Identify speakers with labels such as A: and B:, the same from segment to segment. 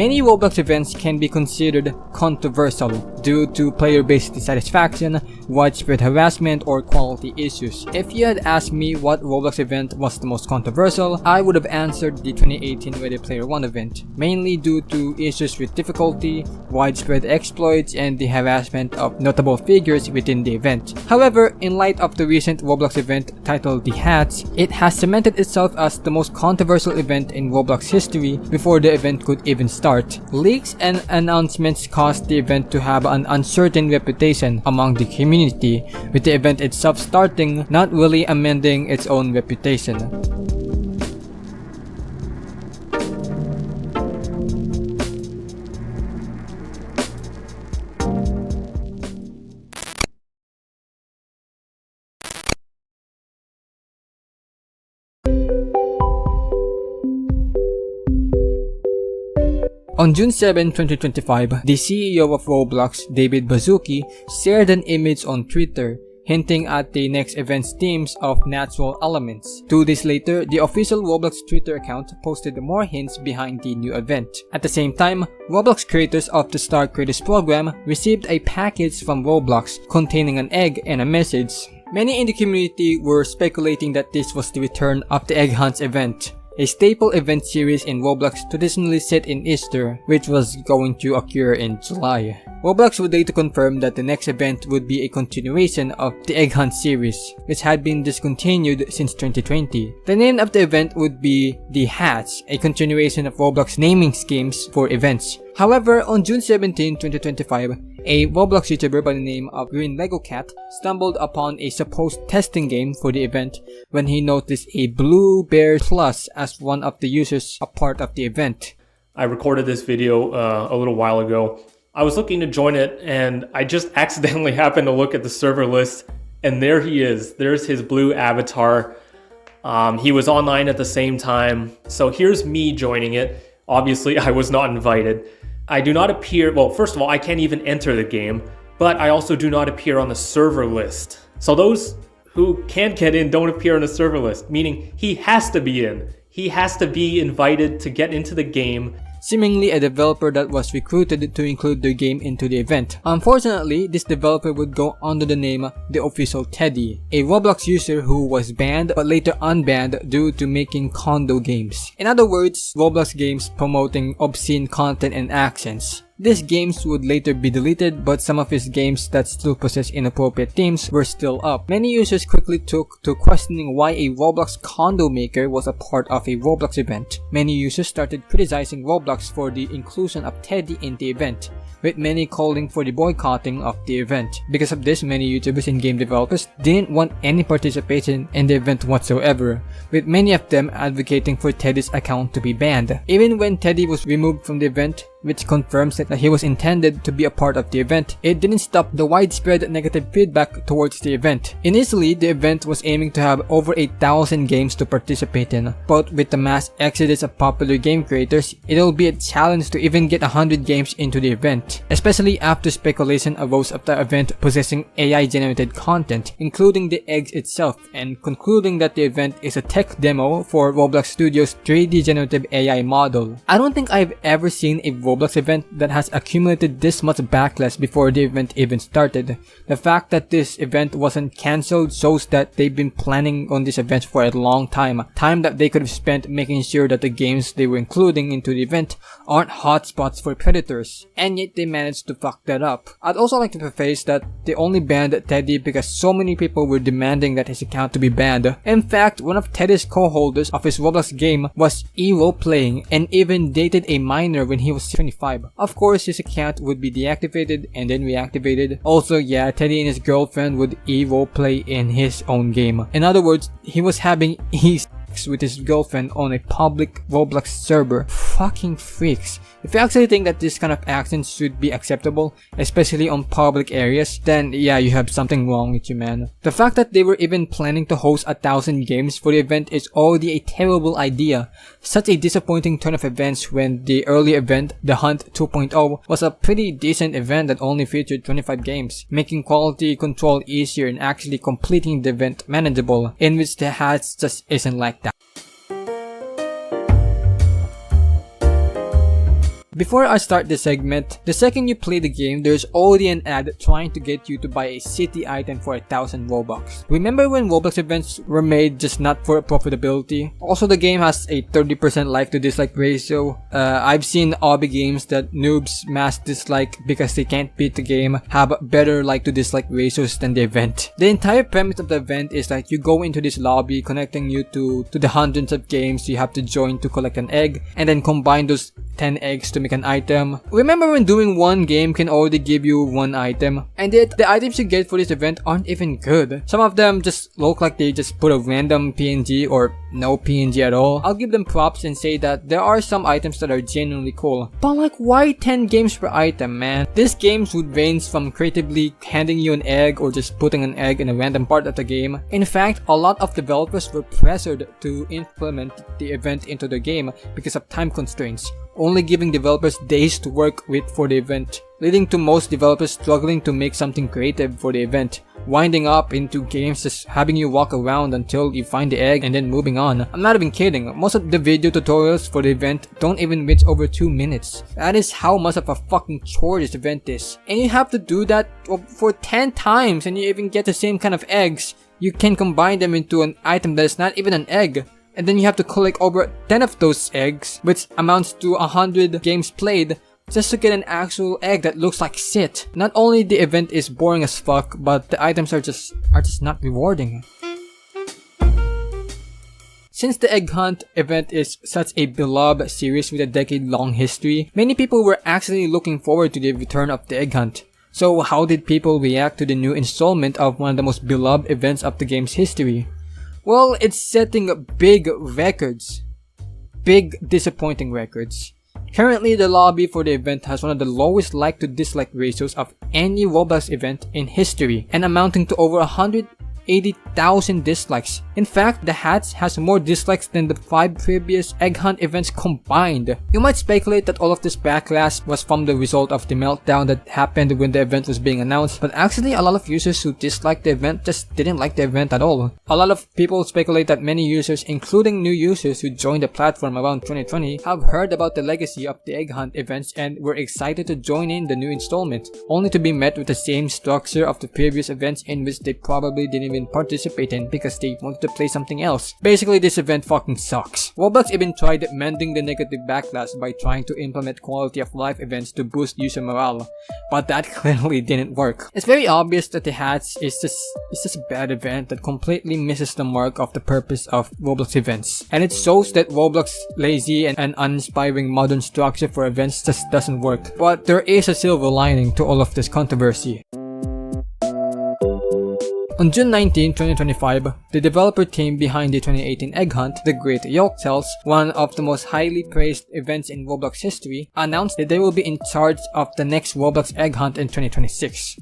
A: Many Roblox events can be considered controversial due to player-based dissatisfaction, widespread harassment, or quality issues. If you had asked me what Roblox event was the most controversial, I would have answered the 2018 Ready Player One event, mainly due to issues with difficulty, widespread exploits, and the harassment of notable figures within the event. However, in light of the recent Roblox event titled The Hats, it has cemented itself as the most controversial event in Roblox history before the event could even start. Leaks and announcements caused the event to have an uncertain reputation among the community, with the event itself starting not really amending its own reputation. On June 7, 2025, the CEO of Roblox, David Baszucki, shared an image on Twitter hinting at the next event's themes of natural elements. 2 days later, the official Roblox Twitter account posted more hints behind the new event. At the same time, Roblox creators of the Star Creators program received a package from Roblox containing an egg and a message. Many in the community were speculating that this was the return of the Egg Hunts event, a staple event series in Roblox traditionally set in Easter, which was going to occur in July. Roblox would later confirm that the next event would be a continuation of the Egg Hunt series, which had been discontinued since 2020. The name of the event would be The Hats, a continuation of Roblox naming schemes for events. However, on June 17, 2025, a Roblox YouTuber by the name of Green Lego Cat stumbled upon a supposed testing game for the event when he noticed a blue bear plus as one of the users a part of the event.
B: I recorded this video a little while ago. I was looking to join it and I just accidentally happened to look at the server list and there he is. There's his blue avatar. He was online at the same time. So here's me joining it. Obviously, I was not invited. I do not appear, well, first of all, I can't even enter the game, but I also do not appear on the server list. So those who can't get in don't appear on the server list, meaning he has to be in. He has to be invited to get into the game.
A: Seemingly a developer that was recruited to include their game into the event. Unfortunately, this developer would go under the name The Official Teddy, a Roblox user who was banned but later unbanned due to making condo games. In other words, Roblox games promoting obscene content and actions. These games would later be deleted, but some of his games that still possess inappropriate themes were still up. Many users quickly took to questioning why a Roblox condo maker was a part of a Roblox event. Many users started criticizing Roblox for the inclusion of Teddy in the event, with many calling for the boycotting of the event. Because of this, many YouTubers and game developers didn't want any participation in the event whatsoever, with many of them advocating for Teddy's account to be banned. Even when Teddy was removed from the event, which confirms that he was intended to be a part of the event, it didn't stop the widespread negative feedback towards the event. Initially, the event was aiming to have over 8,000 games to participate in, but with the mass exodus of popular game creators, it'll be a challenge to even get 100 games into the event, especially after speculation arose of the event possessing AI-generated content, including the eggs itself, and concluding that the event is a tech demo for Roblox Studios' 3D generative AI model. I don't think I've ever seen a Roblox event that has accumulated this much backlash before the event even started. The fact that this event wasn't cancelled shows that they've been planning on this event for a long time that they could have spent making sure that the games they were including into the event aren't hotspots for predators, and yet they managed to fuck that up. I'd also like to preface that they only banned Teddy because so many people were demanding that his account to be banned. In fact, one of Teddy's co-holders of his Roblox game was role-playing and even dated a minor when he was 25. Of course, his account would be deactivated and then reactivated. Also, yeah, Teddy and his girlfriend would role-play in his own game. In other words, he was having sex with his girlfriend on a public Roblox server. Fucking freaks. If you actually think that this kind of actions should be acceptable, especially on public areas, then yeah, you have something wrong with you, man. The fact that they were even planning to host 1,000 games for the event is already a terrible idea. Such a disappointing turn of events when the early event, The Hunt 2.0, was a pretty decent event that only featured 25 games, making quality control easier and actually completing the event manageable, in which the Hats just isn't like that. Before I start this segment, the second you play the game, there's already an ad trying to get you to buy a city item for 1,000 Robux. Remember when Roblox events were made just not for profitability? Also, the game has a 30% like to dislike ratio. I've seen obby games that noobs mass dislike because they can't beat the game have better like to dislike ratios than the event. The entire premise of the event is that you go into this lobby connecting you to the hundreds of games you have to join to collect an egg, and then combine those 10 eggs to make an item. Remember when doing one game can already give you one item? And yet, the items you get for this event aren't even good. Some of them just look like they just put a random PNG or no PNG at all. I'll give them props and say that there are some items that are genuinely cool. But like, why 10 games per item, man? These games would range from creatively handing you an egg or just putting an egg in a random part of the game. In fact, a lot of developers were pressured to implement the event into the game because of time constraints, only giving developers days to work with for the event, leading to most developers struggling to make something creative for the event, winding up into games just having you walk around until you find the egg and then moving on. I'm not even kidding, most of the video tutorials for the event don't even reach over 2 minutes. That is how much of a fucking chore this event is. And you have to do that for 10 times and you even get the same kind of eggs. You can combine them into an item that is not even an egg. And then you have to collect over 10 of those eggs, which amounts to 100 games played, just to get an actual egg that looks like shit. Not only the event is boring as fuck, but the items are just not rewarding. Since the Egg Hunt event is such a beloved series with a decade-long history, many people were actually looking forward to the return of the Egg Hunt. So how did people react to the new installment of one of the most beloved events of the game's history? Well, it's setting big records. Big disappointing records. Currently, the lobby for the event has one of the lowest like to dislike ratios of any Roblox event in history, and amounting to over 180,000 dislikes. In fact, the Hats has more dislikes than the 5 previous Egg Hunt events combined. You might speculate that all of this backlash was from the result of the meltdown that happened when the event was being announced, but actually a lot of users who disliked the event just didn't like the event at all. A lot of people speculate that many users, including new users who joined the platform around 2020, have heard about the legacy of the Egg Hunt events and were excited to join in the new installment, only to be met with the same structure of the previous events in which they probably didn't even participate in because they wanted to play something else. Basically, this event fucking sucks. Roblox even tried mending the negative backlash by trying to implement quality of life events to boost user morale, but that clearly didn't work. It's very obvious that the Hats is just a bad event that completely misses the mark of the purpose of Roblox events, and it shows that Roblox's lazy and uninspiring modern structure for events just doesn't work. But there is a silver lining to all of this controversy. On June 19, 2025, the developer team behind the 2018 Egg Hunt, The Great Yolk Tales, one of the most highly praised events in Roblox history, announced that they will be in charge of the next Roblox Egg Hunt in 2026.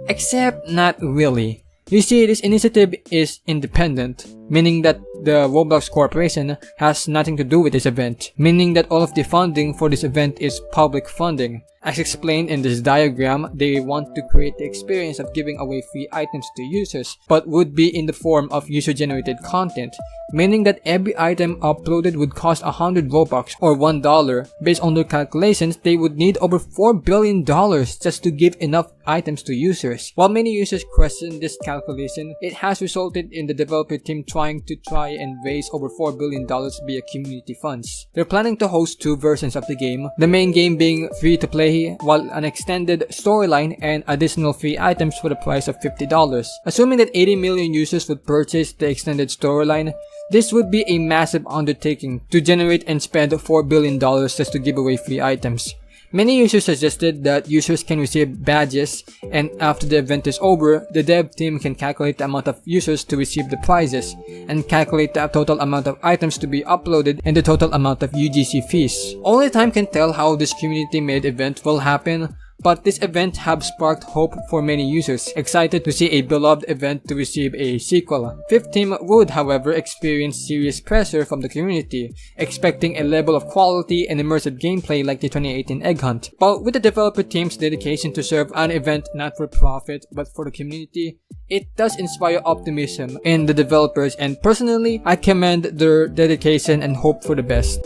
A: Except not really. You see, this initiative is independent, meaning that the Roblox Corporation has nothing to do with this event, meaning that all of the funding for this event is public funding. As explained in this diagram, they want to create the experience of giving away free items to users, but would be in the form of user-generated content, meaning that every item uploaded would cost 100 Robux or $1. Based on their calculations, they would need over $4 billion just to give enough items to users. While many users question this calculation, it has resulted in the developer team trying and raise over $4 billion via community funds. They're planning to host 2 versions of the game, the main game being free to play, while an extended storyline and additional free items for the price of $50. Assuming that 80 million users would purchase the extended storyline, this would be a massive undertaking to generate and spend $4 billion just to give away free items. Many users suggested that users can receive badges, and after the event is over, the dev team can calculate the amount of users to receive the prizes, and calculate the total amount of items to be uploaded and the total amount of UGC fees. Only time can tell how this community-made event will happen, but this event have sparked hope for many users, excited to see a beloved event to receive a sequel. Fifth Team would, however, experience serious pressure from the community, expecting a level of quality and immersive gameplay like the 2018 Egg Hunt. But with the developer team's dedication to serve an event not for profit but for the community, it does inspire optimism in the developers, and personally, I commend their dedication and hope for the best.